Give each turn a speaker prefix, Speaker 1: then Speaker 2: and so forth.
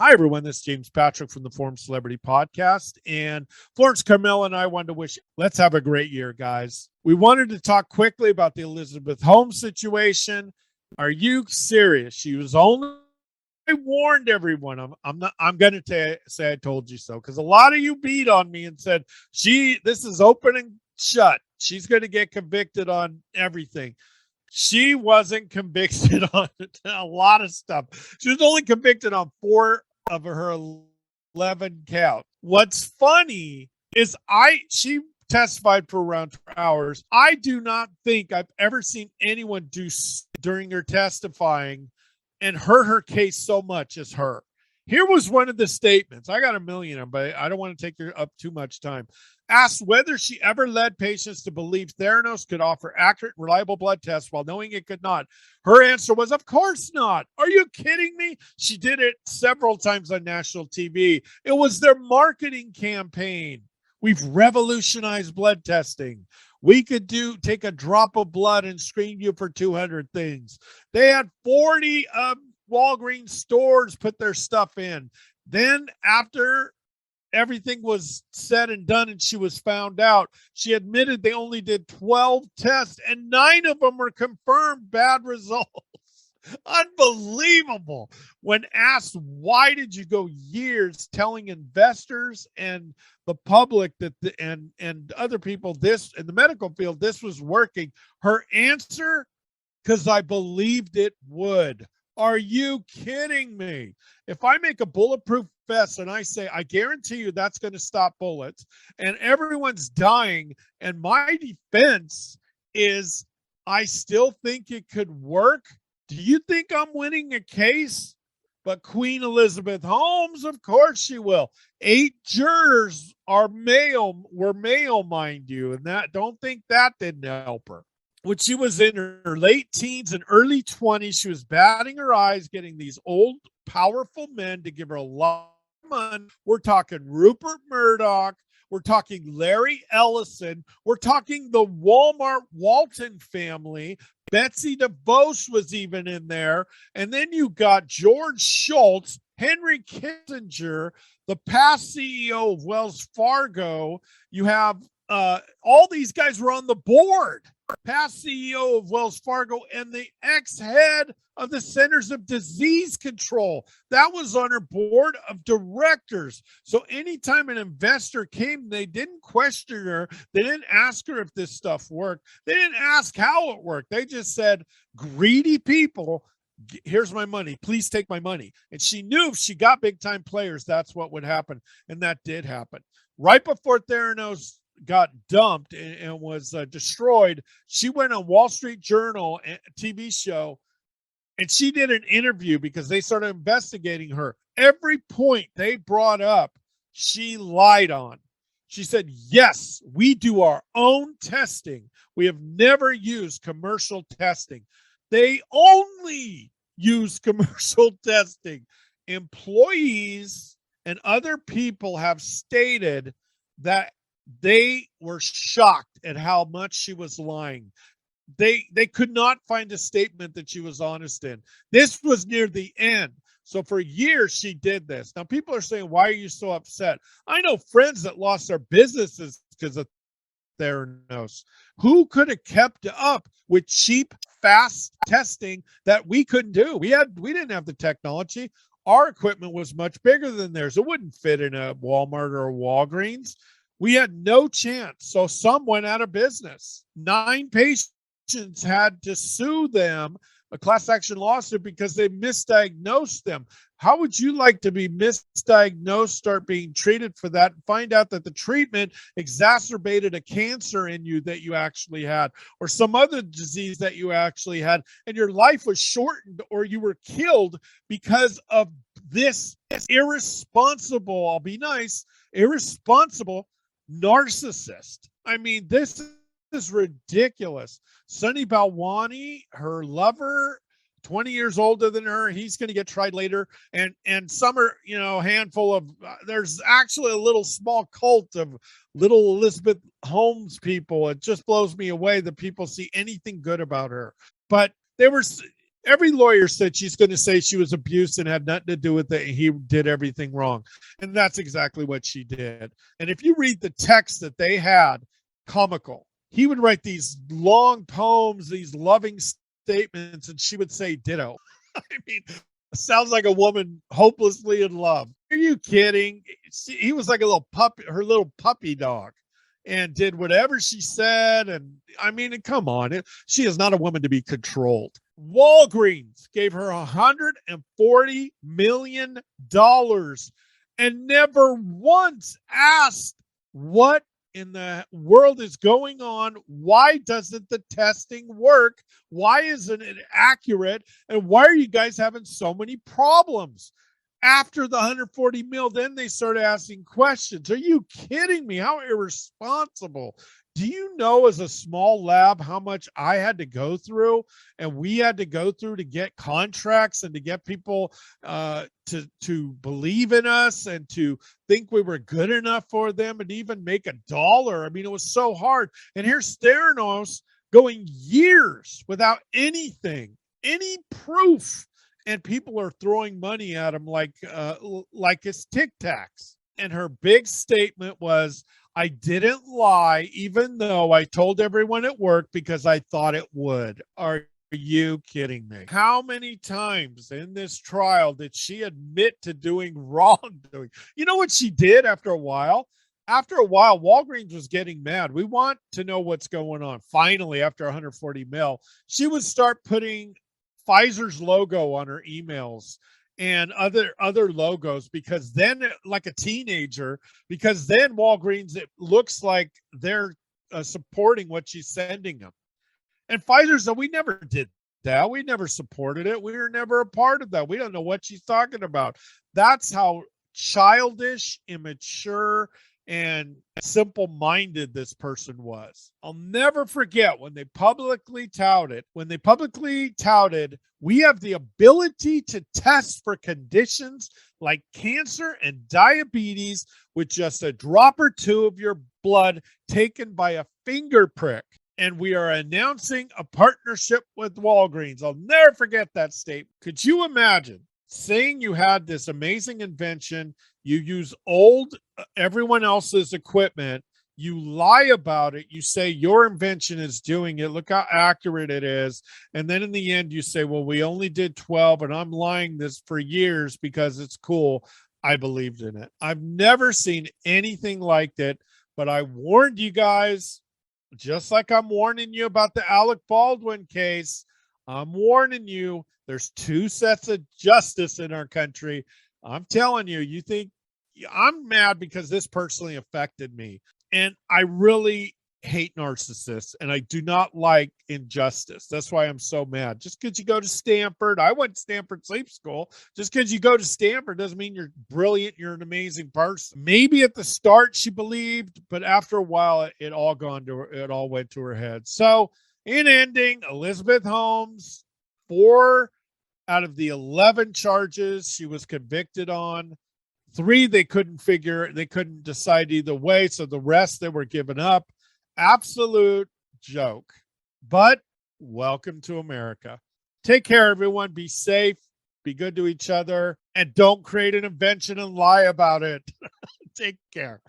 Speaker 1: Hi, everyone. This is James Patrick from the Forum Celebrity Podcast. And Florence, Carmela, and I wanted to wish let's have a great year, guys. We wanted to talk quickly about the Elizabeth Holmes situation. Are you serious? She was only, I warned everyone. I'm going to say I told you so, because a lot of you beat on me and said, this is open and shut. She's going to get convicted on everything. She wasn't convicted on a lot of stuff. She was only convicted on 4 of her 11 counts. What's funny is she testified for around 2 hours. I do not think I've ever seen anyone do during her testifying and hurt her case so much as her. Here was one of the statements. I got a million of them, but I don't want to take up too much time. Asked whether she ever led patients to believe Theranos could offer accurate, reliable blood tests while knowing it could not. Her answer was, of course not. Are you kidding me? She did it several times on national TV. It was their marketing campaign. We've revolutionized blood testing. We could take a drop of blood and screen you for 200 things. They had 40 Walgreens stores put their stuff in. Then after everything was said and done and she was found out, she admitted they only did 12 tests and 9 of them were confirmed bad results. Unbelievable. When asked, why did you go years telling investors and the public that and other people this in the medical field this was working, her answer, because I believed it would. Are you kidding me? If I make a bulletproof vest and I say, I guarantee you that's going to stop bullets and everyone's dying, and my defense is I still think it could work, do you think I'm winning a case? But Queen Elizabeth Holmes, of course she will. 8 jurors were male, mind you, and that don't think that didn't help her. When she was in her late teens and early 20s, she was batting her eyes, getting these old, powerful men to give her a lot of money. We're talking Rupert Murdoch. We're talking Larry Ellison. We're talking the Walton family. Betsy DeVos was even in there. And then you got George Shultz, Henry Kissinger, the past CEO of Wells Fargo. You have all these guys were on the board. Past CEO of Wells Fargo and the ex-head of the Centers of Disease Control. That was on her board of directors. So anytime an investor came, they didn't question her. They didn't ask her if this stuff worked. They didn't ask how it worked. They just said, greedy people, here's my money. Please take my money. And she knew if she got big-time players, that's what would happen. And that did happen. Right before Theranos got dumped and was destroyed, she went on Wall Street Journal TV show and she did an interview because they started investigating her. Every point they brought up, she lied on. She said, yes, we do our own testing. We have never used commercial testing. They only use commercial testing. Employees and other people have stated that they were shocked at how much she was lying. They could not find a statement that she was honest in. This was near the end. So for years she did this. Now people are saying, why are you so upset? I know friends that lost their businesses because of Theranos. Who could have kept up with cheap, fast testing that we couldn't do? We didn't have the technology. Our equipment was much bigger than theirs. It wouldn't fit in a Walmart or a Walgreens. We had no chance. So some went out of business. 9 patients had to sue them, a class action lawsuit, because they misdiagnosed them. How would you like to be misdiagnosed, start being treated for that, and find out that the treatment exacerbated a cancer in you that you actually had, or some other disease that you actually had, and your life was shortened or you were killed because of this irresponsible, I'll be nice, irresponsible narcissist? I mean, this is ridiculous. Sunny Balwani, her lover, 20 years older than her, he's going to get tried later. And some are, handful of, there's actually a little small cult of little Elizabeth Holmes people. It just blows me away that people see anything good about her. But Every lawyer said she's going to say she was abused and had nothing to do with it, and he did everything wrong. And that's exactly what she did. And if you read the text that they had, comical. He would write these long poems, these loving statements, and she would say ditto. I mean, sounds like a woman hopelessly in love. Are you kidding? He was like a little puppy, her little puppy dog, and did whatever she said. And I mean, come on, she is not a woman to be controlled. Walgreens gave her $140 million and never once asked what in the world is going on. Why doesn't the testing work? Why isn't it accurate? And why are you guys having so many problems? After the 140 mil, then they started asking questions. Are you kidding me? How irresponsible. Do you know, as a small lab, how much I had to go through and we had to go through to get contracts and to get people to believe in us and to think we were good enough for them and even make $1? I mean, it was so hard. And here's Theranos going years without anything, any proof. And people are throwing money at him like it's Tic Tacs. And her big statement was, I didn't lie, even though I told everyone at work because I thought it would. Are you kidding me? How many times in this trial did she admit to doing wrongdoing? You know what she did after a while? After a while, Walgreens was getting mad. We want to know what's going on. Finally, after 140 mil, she would start putting Pfizer's logo on her emails and other logos, because then, like a teenager, because then Walgreens, it looks like they're supporting what she's sending them. And Pfizer said, we never did that. We never supported it. We were never a part of that. We don't know what she's talking about. That's how childish, immature, and simple-minded this person was. I'll never forget when they publicly touted, we have the ability to test for conditions like cancer and diabetes with just a drop or two of your blood taken by a finger prick. And we are announcing a partnership with Walgreens. I'll never forget that statement. Could you imagine saying you had this amazing invention, you use old everyone else's equipment, you lie about it, you say your invention is doing it, look how accurate it is, and then in the end you say, well, we only did 12 and I'm lying this for years because it's cool. I believed in it. I've never seen anything like that, but I warned you guys, just like I'm warning you about the Alec Baldwin case. I'm warning you, there's two sets of justice in our country. I'm telling you, you think I'm mad because this personally affected me. And I really hate narcissists and I do not like injustice. That's why I'm so mad. Just because you go to Stanford, I went to Stanford Sleep School. Just because you go to Stanford doesn't mean you're brilliant. You're an amazing person. Maybe at the start she believed, but after a while it all went to her head. So in ending, Elizabeth Holmes, 4 out of the 11 charges she was convicted on, 3 they couldn't decide either way, so the rest they were given up. Absolute joke. But welcome to America. Take care, everyone. Be safe, be good to each other, and don't create an invention and lie about it. Take care.